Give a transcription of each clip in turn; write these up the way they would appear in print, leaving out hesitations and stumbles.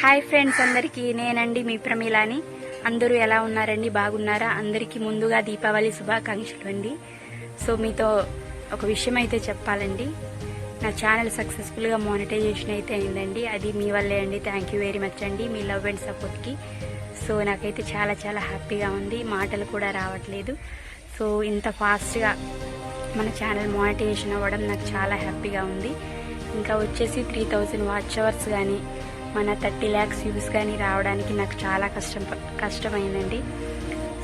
Hi friends, అందరికీ నేనండి మీ ప్రమీలాని. అందరూ ఎలా ఉన్నారండి? బాగున్నారా? అందరికీ ముందుగా దీపావళి శుభాకాంక్షలు అండి. సో మీతో ఒక విషయం అయితే చెప్పాలండి. నా ఛానల్ సక్సెస్ఫుల్గా మానిటైజేషన్ అయితే అయిందండి. అది మీ వల్లే అండి. థ్యాంక్ యూ వెరీ మచ్ అండి, మీ లవ్ అండ్ సపోర్ట్కి. సో నాకైతే చాలా చాలా హ్యాపీగా ఉంది, మాటలు కూడా రావట్లేదు. సో ఇంత ఫాస్ట్గా మన ఛానల్ మానిటైజేషన్ అవ్వడం నాకు చాలా హ్యాపీగా ఉంది. ఇంకా వచ్చేసి 3000 వాచ్ అవర్స్ కానీ మన 30 lakhs వ్యూస్ కానీ రావడానికి నాకు చాలా కష్టమైందండి.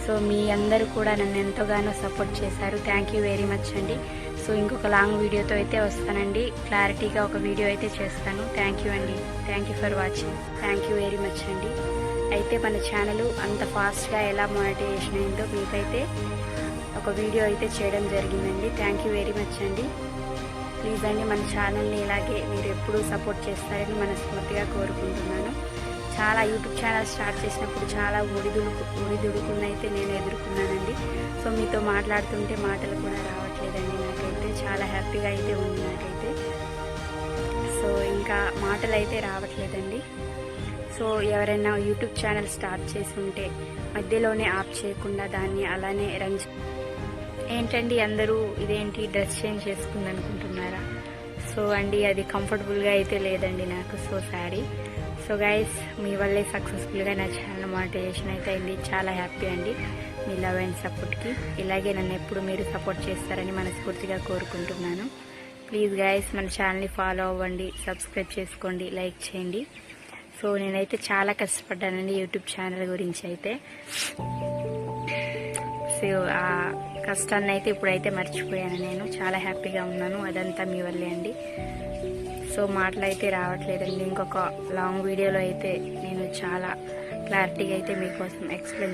సో మీ అందరూ కూడా నన్ను ఎంతగానో సపోర్ట్ చేశారు. థ్యాంక్ యూ వెరీ మచ్ అండి. సో ఇంకొక లాంగ్ వీడియోతో అయితే వస్తానండి. క్లారిటీగా ఒక వీడియో అయితే చేస్తాను. థ్యాంక్ యూ అండి. Thank you for watching. Thank you very much అండి. అయితే మన ఛానల్ అంత ఫాస్ట్గా ఎలా మానిటైజేషన్ అయిందో మీకైతే ఒక వీడియో అయితే చేయడం జరిగిందండి. థ్యాంక్ యూ వెరీ మచ్ అండి. ప్లీజ్ అండి, మన ఛానల్ని ఇలాగే మీరు ఎప్పుడూ సపోర్ట్ చేస్తారని మనస్ఫూర్తిగా కోరుకుంటున్నాను. చాలా యూట్యూబ్ ఛానల్ స్టార్ట్ చేసినప్పుడు చాలా ఒడిదుడుకులను అయితే నేను ఎదుర్కొన్నానండి. సో మీతో మాట్లాడుతుంటే మాటలు కూడా రావట్లేదండి. నాకైతే చాలా హ్యాపీగా అయితే ఉంది నాకైతే. సో ఇంకా మాటలు అయితే రావట్లేదండి. సో ఎవరైనా యూట్యూబ్ ఛానల్ స్టార్ట్ చేసి ఉంటే మధ్యలోనే ఆఫ్ చేయకుండా దాన్ని అలానే రన్. ఏంటండి అందరూ ఇదేంటి డ్రెస్ చేంజ్ చేసుకుంది అనుకుంటున్నారా? సో అండి, అది కంఫర్టబుల్గా అయితే లేదండి నాకు. So sorry. సో గైస్, మీ వల్లే సక్సెస్ఫుల్గా నా ఛానల్ మానిటైజేషన్ అయితే అయింది. చాలా హ్యాపీ అండి మీ లవ్ అండ్ సపోర్ట్కి. ఇలాగే నన్ను ఎప్పుడు మీరు సపోర్ట్ చేస్తారని మనస్ఫూర్తిగా కోరుకుంటున్నాను. ప్లీజ్ గైస్, మన ఛానల్ని ఫాలో అవ్వండి, సబ్స్క్రైబ్ చేసుకోండి, లైక్ చేయండి. సో నేనైతే చాలా కష్టపడ్డానండి యూట్యూబ్ ఛానల్ గురించి అయితే. సో ఆ కష్టాన్ని అయితే ఇప్పుడైతే మర్చిపోయాను. నేను చాలా హ్యాపీగా ఉన్నాను. అదంతా మీ వల్లే అండి. సో మాటలు అయితే రావట్లేదండి. ఇంకొక లాంగ్ వీడియోలో అయితే నేను చాలా క్లారిటీగా అయితే మీకోసం ఎక్స్ప్లెయిన్